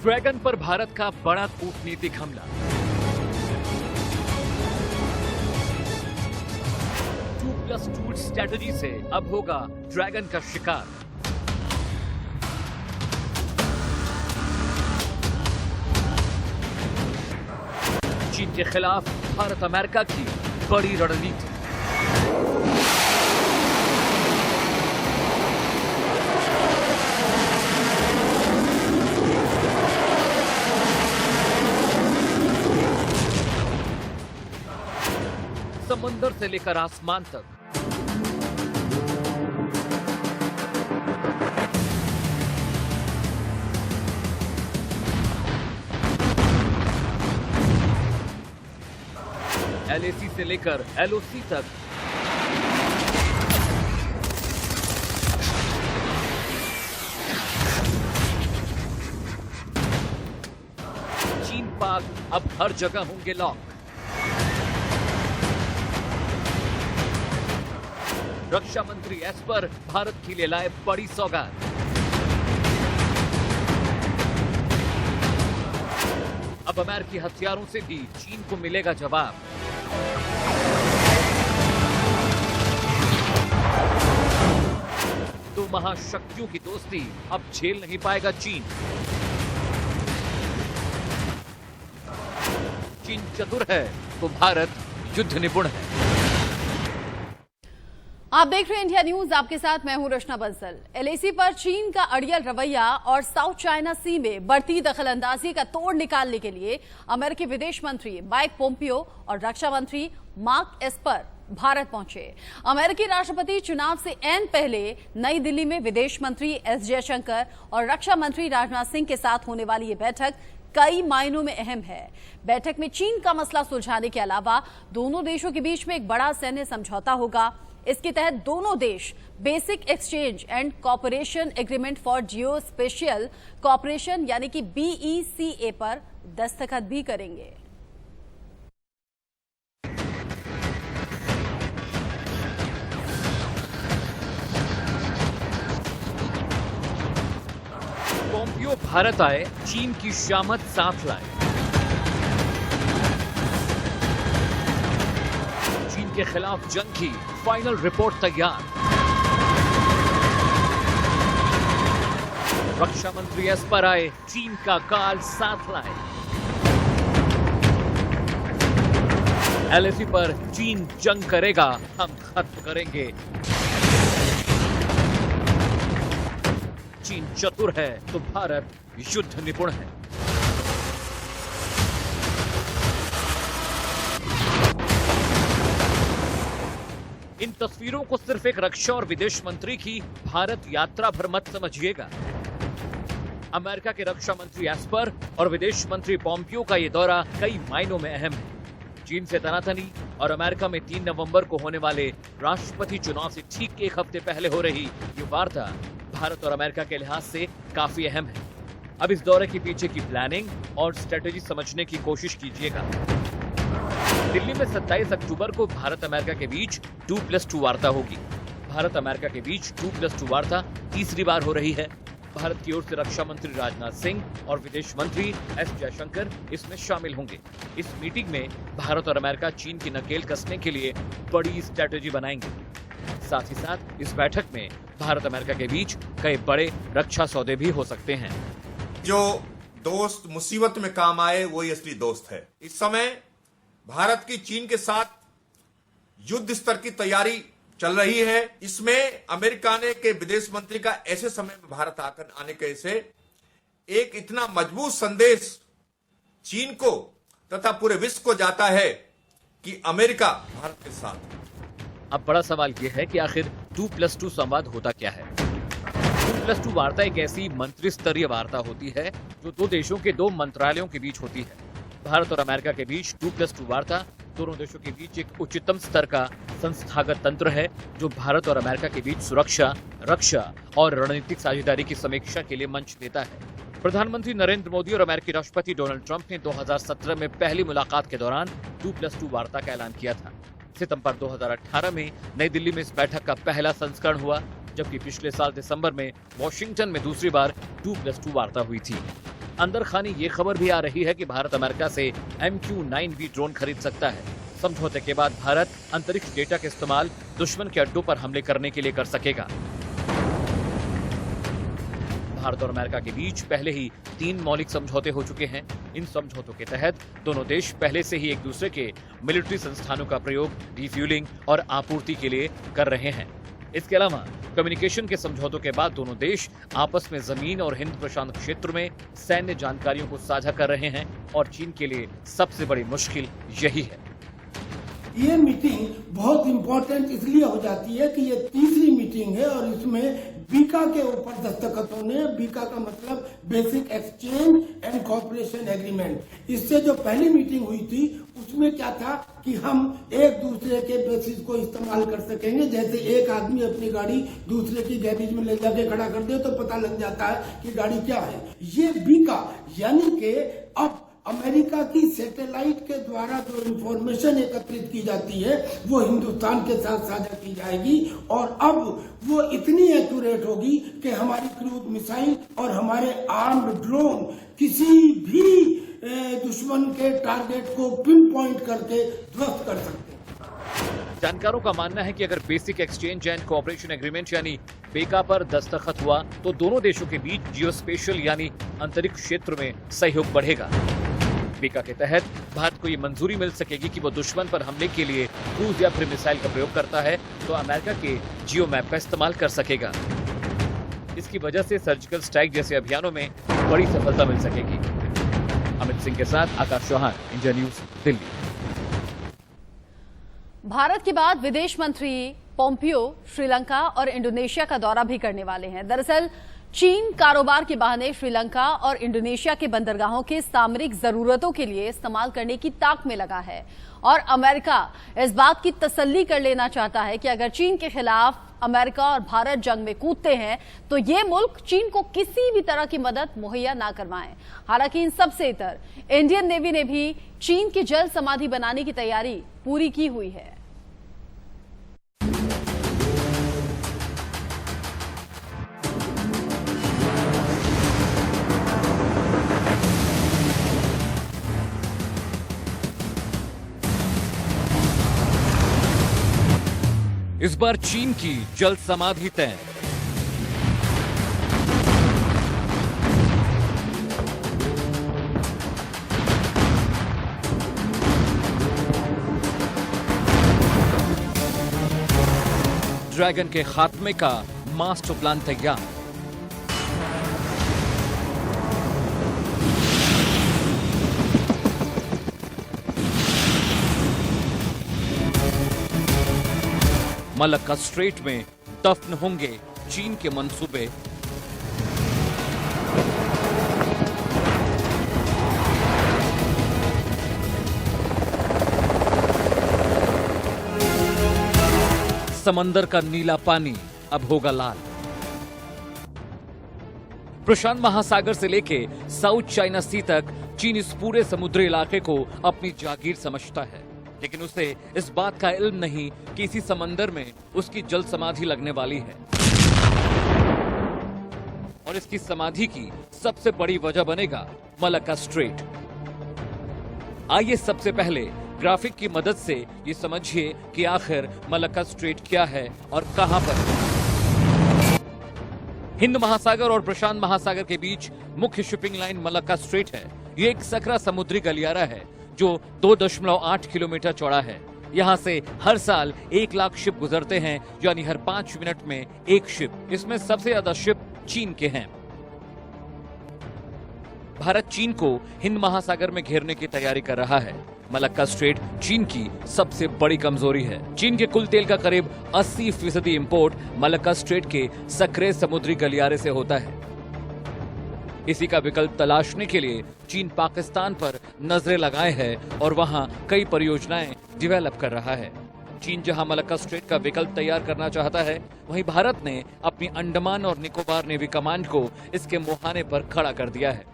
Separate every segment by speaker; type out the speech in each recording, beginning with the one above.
Speaker 1: Dragon पर भारत का बड़ा कूटनीतिक हमला। 2+2 स्ट्रेटजी से अब होगा ड्रैगन का शिकार। चीन के खिलाफ भारत अमेरिका की बड़ी रणनीति। समंदर से लेकर आसमान तक LAC से लेकर LOC तक चीन पाक अब हर जगह होंगे लॉक। रक्षा मंत्री एस्पर भारत के लिए लाए बड़ी सौगात। अब अमेरिकी हथियारों से भी चीन को मिलेगा जवाब। दो महाशक्तियों की दोस्ती अब झेल नहीं पाएगा चीन। चीन चतुर है तो भारत युद्ध निपुण है।
Speaker 2: आप देख रहे हैं इंडिया न्यूज, आपके साथ मैं हूं रचना बंसल। LAC पर चीन का अड़ियल रवैया और साउथ चाइना सी में बढ़ती दखलंदाजी का तोड़ निकालने के लिए अमेरिकी विदेश मंत्री माइक पोम्पियो और रक्षा मंत्री मार्क एस्पर भारत पहुंचे। अमेरिकी राष्ट्रपति चुनाव से ऐन पहले नई दिल्ली में विदेश मंत्री S जयशंकर और रक्षा मंत्री राजनाथ सिंह के साथ होने वाली ये बैठक कई मायनों में अहम है। बैठक में चीन का मसला सुलझाने के अलावा दोनों देशों के बीच में एक बड़ा सैन्य समझौता होगा। इसके तहत दोनों देश basic exchange and cooperation agreement for geospatial cooperation यानी कि BECA पर दस्तखत भी करेंगे।
Speaker 1: पोम्पियो भारत आए, चीन की शामत साथ लाए। चीन के खिलाफ जंग की फाइनल रिपोर्ट तैयार। रक्षा मंत्री एस्पर आए, चीन का काल साथ लाए। LAC पर चीन जंग करेगा, हम खत्म करेंगे। चीन चतुर है तो भारत युद्ध निपुण है। इन तस्वीरों को सिर्फ एक रक्षा और विदेश मंत्री की भारत यात्रा भर मत समझिएगा। अमेरिका के रक्षा मंत्री एस्पर और विदेश मंत्री पोम्पियो का यह दौरा कई मायनों में अहम है। चीन से तनातनी और अमेरिका में 3 नवंबर को होने वाले राष्ट्रपति चुनाव से ठीक एक हफ्ते पहले हो रही ये वार्ता भारत और अमेरिका के लिहाज से काफी अहम है। अब इस दौरे के पीछे की प्लानिंग और स्ट्रेटेजी समझने की कोशिश कीजिएगा। दिल्ली में 27 अक्टूबर को भारत अमेरिका के बीच 2+2 वार्ता होगी। भारत अमेरिका के बीच 2+2 वार्ता तीसरी बार हो रही है। भारत की ओर से रक्षा मंत्री राजनाथ सिंह और विदेश मंत्री S जयशंकर इसमें शामिल होंगे। इस मीटिंग में भारत और अमेरिका चीन की नकेल कसने के लिए बड़ी स्ट्रेटेजी बनाएंगे। साथ ही साथ इस बैठक में भारत अमेरिका के बीच कई बड़े रक्षा सौदे भी हो सकते हैं।
Speaker 3: जो दोस्त मुसीबत में काम आए वही असली दोस्त है। इस समय भारत की चीन के साथ युद्ध स्तर की तैयारी चल रही है। इसमें अमेरिका ने के विदेश मंत्री का ऐसे समय में भारत आने के से एक इतना मजबूत संदेश चीन को तथा पूरे विश्व को जाता है कि अमेरिका भारत के साथ।
Speaker 1: अब बड़ा सवाल यह है कि आखिर 2+2 संवाद होता क्या है। 2+2 वार्ता एक ऐसी मंत्री स्तरीय वार्ता होती है जो दो देशों के दो मंत्रालयों के बीच होती है। भारत और अमेरिका के बीच 2+2 वार्ता दोनों देशों के बीच एक उच्चतम स्तर का संस्थागत तंत्र है जो भारत और अमेरिका के बीच सुरक्षा, रक्षा और रणनीतिक साझेदारी की समीक्षा के लिए मंच देता है। प्रधानमंत्री नरेंद्र मोदी और अमेरिकी राष्ट्रपति डोनाल्ड ट्रंप ने 2017 में पहली मुलाकात के दौरान 2+2 वार्ता का ऐलान किया था। सितंबर 2018 में नई दिल्ली में इस बैठक का पहला संस्करण हुआ, जबकि पिछले साल दिसंबर में वॉशिंगटन में दूसरी बार 2+2 वार्ता हुई थी। अंदर खानी ये खबर भी आ रही है कि भारत अमेरिका से MQ-9B ड्रोन खरीद सकता है। समझौते के बाद भारत अंतरिक्ष डेटा का इस्तेमाल दुश्मन के अड्डों पर हमले करने के लिए कर सकेगा। भारत और अमेरिका के बीच पहले ही 3 मौलिक समझौते हो चुके हैं। इन समझौतों के तहत दोनों देश पहले से ही एक दूसरे के मिलिट्री संस्थानों का प्रयोग रिफ्यूलिंग और आपूर्ति के लिए कर रहे हैं। इसके अलावा कम्युनिकेशन के समझौतों के बाद दोनों देश आपस में जमीन और हिंद प्रशांत क्षेत्र में सैन्य जानकारियों को साझा कर रहे हैं और चीन के लिए सबसे बड़ी मुश्किल यही है।
Speaker 4: ये मीटिंग बहुत इम्पोर्टेंट इसलिए हो जाती है कि ये तीसरी मीटिंग है और इसमें बीका के ऊपर दस्तखत होने। बीका का मतलब basic exchange and corporation agreement. इससे जो पहली मीटिंग हुई थी उसमें क्या था कि हम एक दूसरे के बेसिस को इस्तेमाल कर सकेंगे। जैसे एक आदमी अपनी गाड़ी दूसरे की गैरेज में ले जाके खड़ा कर दे तो पता लग जाता है कि गाड़ी क्या है। ये बीका यानी कि अब अमेरिका की सैटेलाइट के द्वारा जो इंफॉर्मेशन एकत्रित की जाती है वो हिंदुस्तान के साथ साझा की जाएगी और अब वो इतनी एक्यूरेट होगी कि हमारी क्रूज मिसाइल और हमारे आर्म्ड ड्रोन किसी भी दुश्मन के टारगेट को पिन पॉइंट करके ध्वस्त कर सकते हैं।
Speaker 1: जानकारों का मानना है कि अगर basic exchange and cooperation agreement यानी बेका पर दस्तखत हुआ तो दोनों देशों के बीच जियोस्पेशियल यानी अंतरिक्ष क्षेत्र में सहयोग बढ़ेगा। बेका के तहत भारत को ये मंजूरी मिल सकेगी कि वो दुश्मन पर हमले के लिए क्रूज या फिर मिसाइल का प्रयोग करता है तो अमेरिका के जियो मैप का इस्तेमाल कर सकेगा। इसकी वजह से सर्जिकल स्ट्राइक जैसे अभियानों में बड़ी सफलता मिल सकेगी। अमित सिंह के साथ आकाश चौहान, इंडिया न्यूज, दिल्ली।
Speaker 2: भारत के बाद विदेश मंत्री पोम्पियो श्रीलंका और इंडोनेशिया का दौरा भी करने वाले हैं। दरअसल चीन कारोबार के बहाने श्रीलंका और इंडोनेशिया के बंदरगाहों के सामरिक जरूरतों के लिए इस्तेमाल करने की ताक में लगा है और अमेरिका इस बात की तसल्ली कर लेना चाहता है कि अगर चीन के खिलाफ अमेरिका और भारत जंग में कूदते हैं तो ये मुल्क चीन को किसी भी तरह की मदद मुहैया ना करवाएं। हालांकि इन सबसे इतर इंडियन नेवी ने भी चीन की जल समाधि बनाने की तैयारी पूरी की हुई है।
Speaker 1: इस बार चीन की जल समाधि तय। ड्रैगन के खात्मे का मास्टर प्लान तैयार। मलक्का स्ट्रेट में दफन होंगे चीन के मंसूबे। समंदर का नीला पानी अब होगा लाल। प्रशांत महासागर से लेके साउथ चाइना सी तक चीन इस पूरे समुद्री इलाके को अपनी जागीर समझता है, लेकिन उसे इस बात का इल्म नहीं कि इसी समंदर में उसकी जल समाधि लगने वाली है और इसकी समाधि की सबसे बड़ी वजह बनेगा मलक्का स्ट्रेट। आइए सबसे पहले ग्राफिक की मदद से ये समझिए कि आखिर मलक्का स्ट्रेट क्या है और कहां पर। हिंद महासागर और प्रशांत महासागर के बीच मुख्य शिपिंग लाइन मलक्का स्ट्रेट है। ये एक सकरा समुद्री गलियारा है जो 2.8 किलोमीटर चौड़ा है। यहाँ से हर साल 1 लाख शिप गुजरते हैं, यानी हर 5 मिनट में एक शिप। इसमें सबसे ज्यादा शिप चीन के हैं। भारत चीन को हिंद महासागर में घेरने की तैयारी कर रहा है। मलक्का स्ट्रेट चीन की सबसे बड़ी कमजोरी है। चीन के कुल तेल का करीब 80% इंपोर्ट मलक्का स्ट्रेट के सकरे समुद्री गलियारे से होता है। इसी का विकल्प तलाशने के लिए चीन पाकिस्तान पर नजरें लगाए है और वहां कई परियोजनाएं डेवलप कर रहा है। चीन जहां मलक्का स्ट्रेट का विकल्प तैयार करना चाहता है, वहीं भारत ने अपनी अंडमान और निकोबार नेवी कमांड को इसके मुहाने पर खड़ा कर दिया है।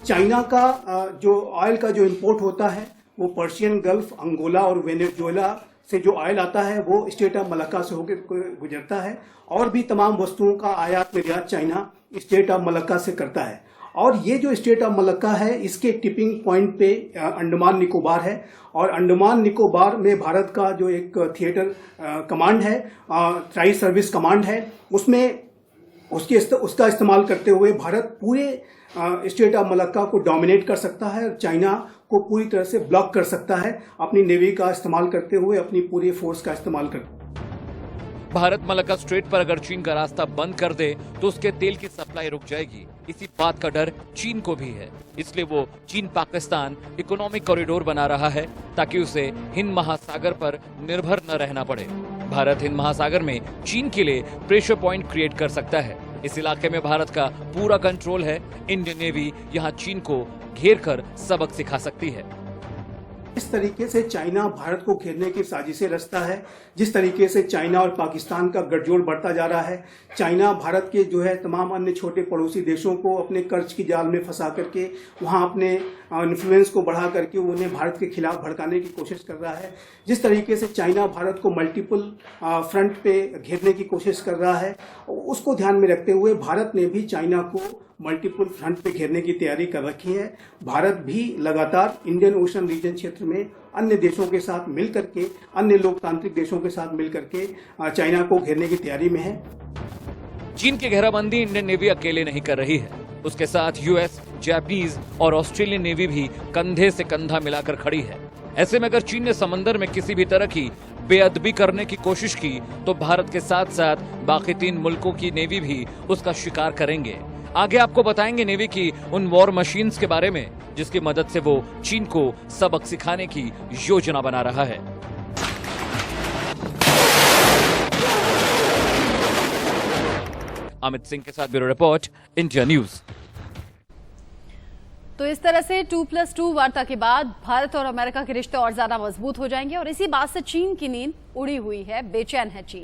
Speaker 5: चाइना का जो ऑयल का जो इंपोर्ट होता है वो पर्शियन गल्फ, अंगोला और वेनेजुएला से जो ऑयल आता है वो स्टेट ऑफ मलक्का से होकर गुजरता है और भी तमाम वस्तुओं का आयात निर्यात चाइना स्टेट ऑफ मलक्का से करता है। और ये जो स्टेट ऑफ मलक्का है, इसके टिपिंग पॉइंट पे अंडमान निकोबार है, और अंडमान निकोबार में भारत का जो एक थिएटर कमांड है, ट्राई सर्विस कमांड है, उसमें उसका इस्तेमाल करते हुए भारत पूरे स्टेट ऑफ मलक्का को डोमिनेट कर सकता है और चाइना को पूरी तरह से ब्लॉक कर सकता है, अपनी नेवी का इस्तेमाल करते हुए, अपनी पूरी फोर्स का इस्तेमाल करते हुए।
Speaker 1: भारत मलक्का स्ट्रेट पर अगर चीन का रास्ता बंद कर दे तो उसके तेल की सप्लाई रुक जाएगी। इसी बात का डर चीन को भी है, इसलिए वो चीन पाकिस्तान इकोनॉमिक कॉरिडोर बना रहा है ताकि उसे हिंद महासागर पर निर्भर न रहना पड़े। भारत हिंद महासागर में चीन के लिए प्रेशर पॉइंट क्रिएट कर सकता है। इस इलाके में भारत का पूरा कंट्रोल है। इंडियन नेवी यहाँ चीन को घेर कर सबक सिखा सकती है।
Speaker 5: इस तरीके से चाइना भारत को घेरने की साजिशें रचता है, जिस तरीके से चाइना और पाकिस्तान का गठजोड़ बढ़ता जा रहा है। चाइना भारत के जो है तमाम अन्य छोटे पड़ोसी देशों को अपने कर्ज की जाल में फंसा करके वहां अपने इन्फ्लुएंस को बढ़ा करके उन्हें भारत के खिलाफ भड़काने की कोशिश कर रहा है। जिस तरीके से चाइना भारत को मल्टीपल फ्रंट पे घेरने की कोशिश कर रहा है, उसको ध्यान में रखते हुए भारत ने भी चाइना को मल्टीपल फ्रंट पे घेरने की तैयारी कर रखी है। भारत भी लगातार इंडियन ओशन रीजन क्षेत्र में अन्य देशों के साथ मिलकर के, अन्य लोकतांत्रिक देशों के साथ मिलकर के चाइना को घेरने की तैयारी में है।
Speaker 1: चीन की घेराबंदी इंडियन नेवी अकेले नहीं कर रही है, उसके साथ यूएस, जापानीज और ऑस्ट्रेलियन नेवी भी कंधे से कंधा मिलाकर खड़ी है। ऐसे में अगर चीन ने समंदर में किसी भी तरह की बेअदबी करने की कोशिश की तो भारत के साथ साथ बाकी 3 मुल्कों की नेवी भी उसका शिकार करेंगे। आगे आपको बताएंगे नेवी की उन वॉर मशीन्स के बारे में जिसकी मदद से वो चीन को सबक सिखाने की योजना बना रहा है। अमित सिंह के साथ ब्यूरो रिपोर्ट, इंडिया न्यूज।
Speaker 2: तो इस तरह से 2+2 वार्ता के बाद भारत और अमेरिका के रिश्ते और ज्यादा मजबूत हो जाएंगे और इसी बात से चीन की नींद उड़ी हुई है, बेचैन है चीन।